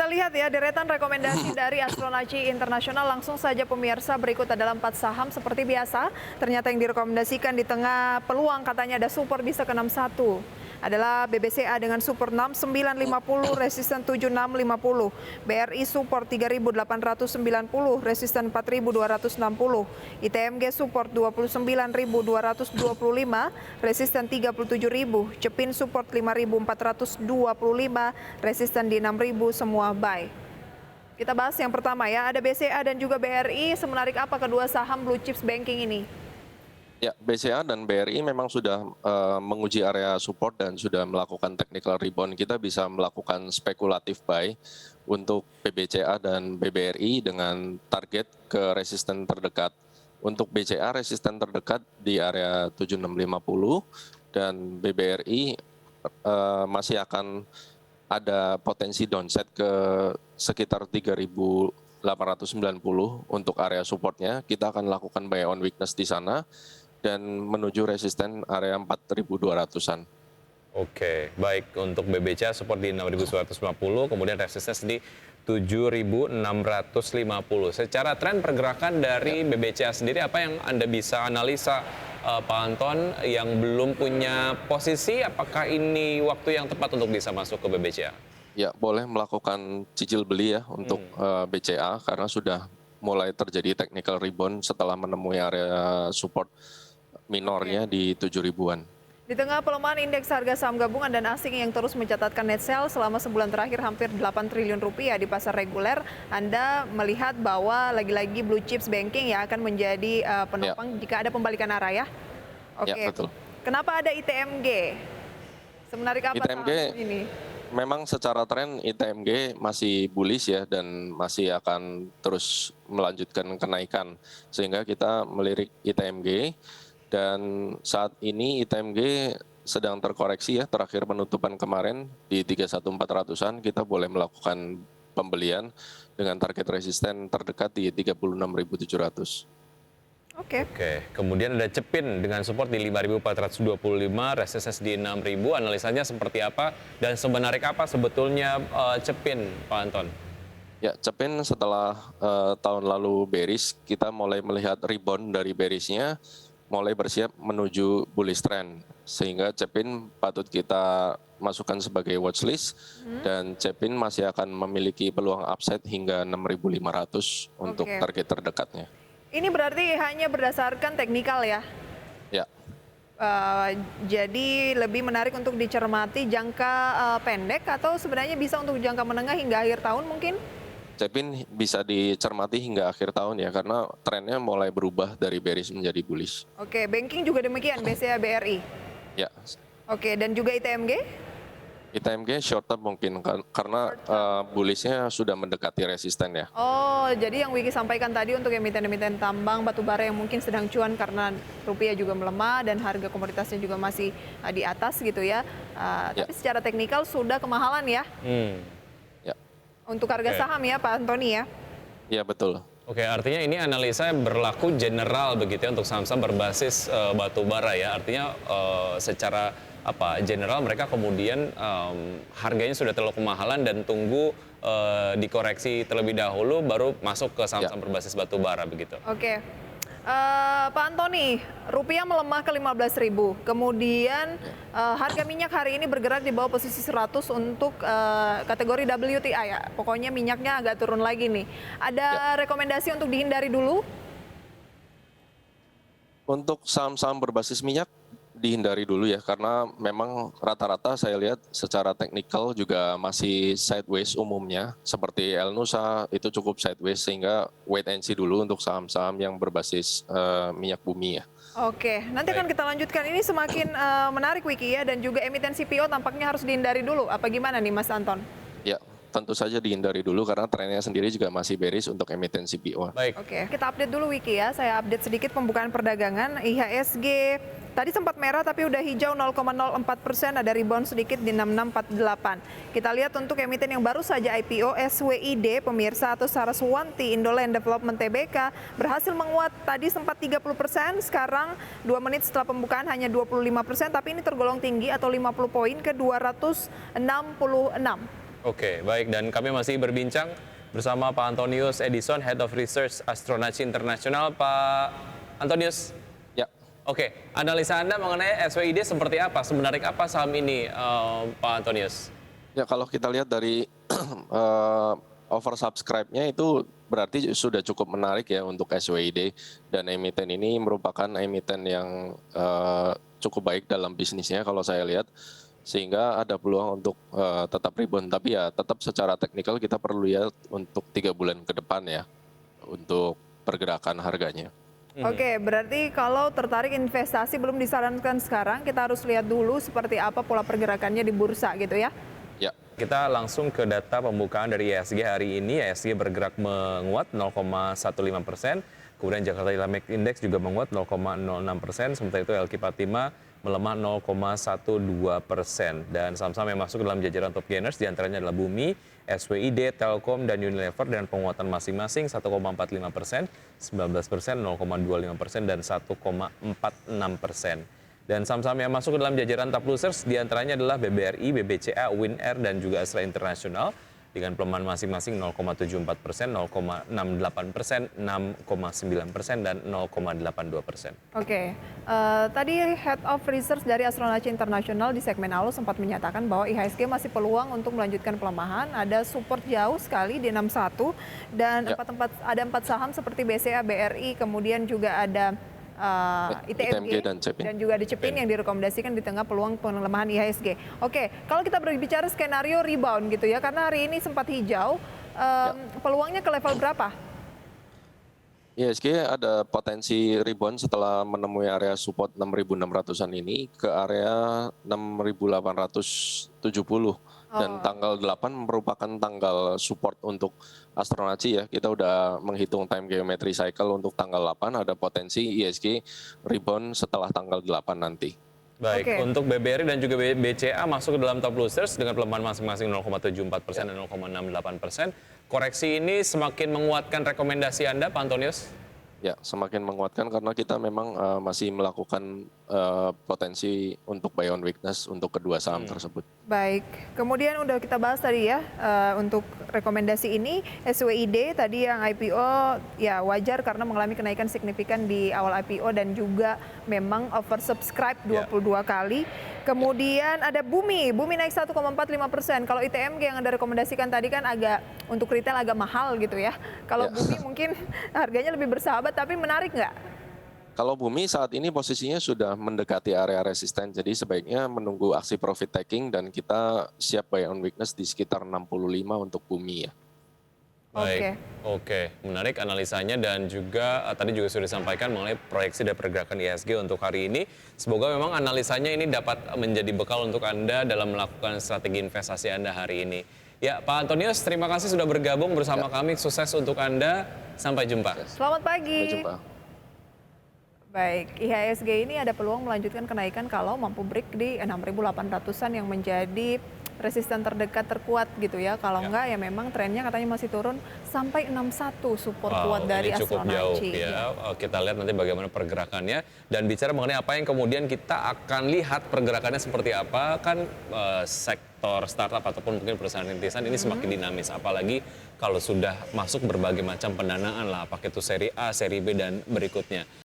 kita lihat ya deretan rekomendasi dari Astronaci Internasional. Langsung saja pemirsa, berikut adalah 4 saham seperti biasa. Ternyata yang direkomendasikan di tengah peluang katanya ada support bisa ke 61. Adalah BBCA dengan support 6950, resisten 7650. BRI support 3890, resisten 4260. ITMG support 29225, resisten 37000. Cepin support 5425, resisten di 6000, semua buy. Kita bahas yang pertama ya, ada BCA dan juga BRI. Semenarik apa kedua saham blue chips banking ini? Ya, BCA dan BRI memang sudah menguji area support dan sudah melakukan technical rebound. Kita bisa melakukan spekulatif buy untuk BBCA dan BBRI dengan target ke resisten terdekat. Untuk BCA resisten terdekat di area 7650 dan BBRI masih akan ada potensi downside ke sekitar 3890 untuk area supportnya. Kita akan lakukan buy on weakness di sana dan menuju resisten area 4.200-an. Oke, baik. Untuk BBCA support di 6.950, kemudian resistance di 7.650. Secara tren pergerakan dari BBCA sendiri, apa yang Anda bisa analisa, Pak Anton, yang belum punya posisi, apakah ini waktu yang tepat untuk bisa masuk ke BBCA? Ya, boleh melakukan cicil beli ya untuk BCA karena sudah mulai terjadi technical rebound setelah menemui area support minornya di 7.000-an. Di tengah pelemahan indeks harga saham gabungan dan asing yang terus mencatatkan net sell selama sebulan terakhir hampir 8 triliun rupiah di pasar reguler, Anda melihat bahwa lagi-lagi blue chips banking ya akan menjadi penopang jika ada pembalikan arah ya? Oke. Ya, betul. Kenapa ada ITMG? Semenarik apa ITMG saham ini? memang secara tren ITMG masih bullish ya dan masih akan terus melanjutkan kenaikan. Sehingga kita melirik ITMG. Dan saat ini ITMG sedang terkoreksi ya, terakhir penutupan kemarin di 31.400-an kita boleh melakukan pembelian dengan target resisten terdekat di 36.700. Oke. Kemudian ada Cepin dengan support di 5.425, resistance di 6.000. Analisanya seperti apa dan semenarik apa sebetulnya Cepin, Pak Anton? Ya, Cepin setelah tahun lalu bearish, kita mulai melihat rebound dari bearishnya, mulai bersiap menuju bullish trend, sehingga Cepin patut kita masukkan sebagai watchlist dan Cepin masih akan memiliki peluang upside hingga 6.500 untuk target terdekatnya. Ini berarti hanya berdasarkan teknikal ya? Ya. Jadi lebih menarik untuk dicermati jangka pendek atau sebenarnya bisa untuk jangka menengah hingga akhir tahun mungkin? Cepin bisa dicermati hingga akhir tahun ya, karena trennya mulai berubah dari bearish menjadi bullish. Oke, banking juga demikian, BCA, BRI? Ya. Oke, dan juga ITMG? ITMG short term mungkin, karena bullishnya sudah mendekati resisten ya. Oh, jadi yang Wiki sampaikan tadi untuk emiten-emiten tambang, batubara yang mungkin sedang cuan karena rupiah juga melemah dan harga komoditasnya juga masih di atas gitu ya. Tapi secara teknikal sudah kemahalan ya? Untuk harga saham ya Pak Antoni ya? Ya betul. Oke, artinya ini analisa berlaku general begitu ya untuk saham-saham berbasis batu bara ya. Artinya secara general mereka kemudian harganya sudah terlalu kemahalan dan tunggu dikoreksi terlebih dahulu baru masuk ke saham-saham berbasis batu bara begitu. Oke. Pak Antoni, rupiah melemah ke 15.000. Kemudian harga minyak hari ini bergerak di bawah posisi 100 untuk kategori WTI ya. Pokoknya minyaknya agak turun lagi nih. Ada rekomendasi untuk dihindari dulu? Untuk saham-saham berbasis minyak dihindari dulu ya, karena memang rata-rata saya lihat secara teknikal juga masih sideways umumnya, seperti El Nusa itu cukup sideways, sehingga wait and see dulu untuk saham-saham yang berbasis minyak bumi ya. Oke, nanti akan kita lanjutkan. Ini semakin menarik Wiki ya, dan juga emiten CPO tampaknya harus dihindari dulu. Apa gimana nih Mas Anton? Ya, tentu saja dihindari dulu karena trennya sendiri juga masih bearish untuk emiten CPO. Baik. Oke, kita update dulu Wiki ya. Saya update sedikit pembukaan perdagangan. IHSG tadi sempat merah tapi udah hijau 0,04%, ada rebound sedikit di 6648. Kita lihat untuk emiten yang baru saja IPO, SWID pemirsa atau Saraswanti Indoland Development Tbk berhasil menguat, tadi sempat 30%, sekarang 2 menit setelah pembukaan hanya 25%, tapi ini tergolong tinggi atau 50 poin ke 266. Oke, baik. Dan kami masih berbincang bersama Pak Antonius Edison, Head of Research Astronaci Internasional. Pak Antonius, Ya, oke, analisa Anda mengenai SWID seperti apa? Sebenarnya apa saham ini, Pak Antonius? ya kalau kita lihat dari oversubscribe-nya itu berarti sudah cukup menarik ya untuk SWID, dan emiten ini merupakan emiten yang cukup baik dalam bisnisnya kalau saya lihat, sehingga ada peluang untuk tetap rebound. Tapi ya tetap secara teknikal kita perlu lihat untuk 3 bulan ke depan ya untuk pergerakan harganya. Oke, berarti kalau tertarik investasi belum disarankan sekarang, kita harus lihat dulu seperti apa pola pergerakannya di bursa gitu ya. Ya. Kita langsung ke data pembukaan dari IHSG hari ini. IHSG bergerak menguat 0,15%. Kemudian Jakarta Islamic Index juga menguat 0,06%. Sementara itu LQ45 melemah 0,12%. Dan saham-saham yang masuk dalam jajaran top gainers diantaranya adalah Bumi, SWID, Telkom, dan Unilever dengan penguatan masing-masing 1,45%, 19%, 0,25%, dan 1,46%. Dan saham-saham yang masuk ke dalam jajaran top losers diantaranya adalah BBRI, BBCA, WinAir, dan juga Astra International dengan pelemahan masing-masing 0,74%, 0,68%, 6,9%, dan 0,82%. Oke, tadi Head of Research dari Astronaci Internasional di segmen Alo sempat menyatakan bahwa IHSG masih peluang untuk melanjutkan pelemahan. Ada support jauh sekali di 61 dan Ya. ada 4 saham seperti BCA, BRI, kemudian juga ada ITMG dan juga ada Cepin yang direkomendasikan di tengah peluang pelemahan IHSG. Oke, kalau kita berbicara skenario rebound gitu ya, karena hari ini sempat hijau, peluangnya ke level berapa? IHSG ada potensi rebound setelah menemui area support 6.600-an ini ke area 6.870. Dan tanggal 8 merupakan tanggal support untuk Astronaci ya. Kita udah menghitung time geometry cycle untuk tanggal 8, ada potensi IHSG rebound setelah tanggal 8 nanti. Baik, Oke. untuk BBRI dan juga BCA masuk ke dalam top losers dengan pelemahan masing-masing 0,74% dan 0,68%. Koreksi ini semakin menguatkan rekomendasi Anda, Pak Antonius? Ya, semakin menguatkan karena kita memang masih melakukan potensi untuk buy on weakness untuk kedua saham tersebut. Baik, kemudian udah kita bahas tadi ya untuk rekomendasi ini SWID tadi yang IPO ya wajar karena mengalami kenaikan signifikan di awal IPO dan juga memang oversubscribe 22 kali. Kemudian ada Bumi naik 1,45%. Kalau ITMG yang Anda rekomendasikan tadi kan agak untuk retail agak mahal gitu ya. Kalau Bumi mungkin harganya lebih bersahabat tapi menarik nggak? Kalau Bumi saat ini posisinya sudah mendekati area resisten, jadi sebaiknya menunggu aksi profit taking dan kita siap buy on weakness di sekitar 65 untuk Bumi ya. Baik, oke. Menarik analisanya dan juga tadi juga sudah disampaikan mengenai proyeksi dan pergerakan IHSG untuk hari ini. Semoga memang analisanya ini dapat menjadi bekal untuk Anda dalam melakukan strategi investasi Anda hari ini. Ya, Pak Antonius, terima kasih sudah bergabung bersama kami. Sukses untuk Anda. Sampai jumpa. Selamat pagi. Sampai jumpa. Baik, IHSG ini ada peluang melanjutkan kenaikan kalau mampu break di 6.800-an yang menjadi resisten terdekat terkuat gitu ya. Kalau enggak ya memang trennya katanya masih turun sampai 61 support kuat dari ini cukup jauh Astronaci. ya. Kita lihat nanti bagaimana pergerakannya dan bicara mengenai apa yang kemudian kita akan lihat pergerakannya seperti apa kan sektor startup ataupun mungkin perusahaan rintisan ini semakin dinamis apalagi kalau sudah masuk berbagai macam pendanaan lah apakah itu seri A, seri B dan berikutnya.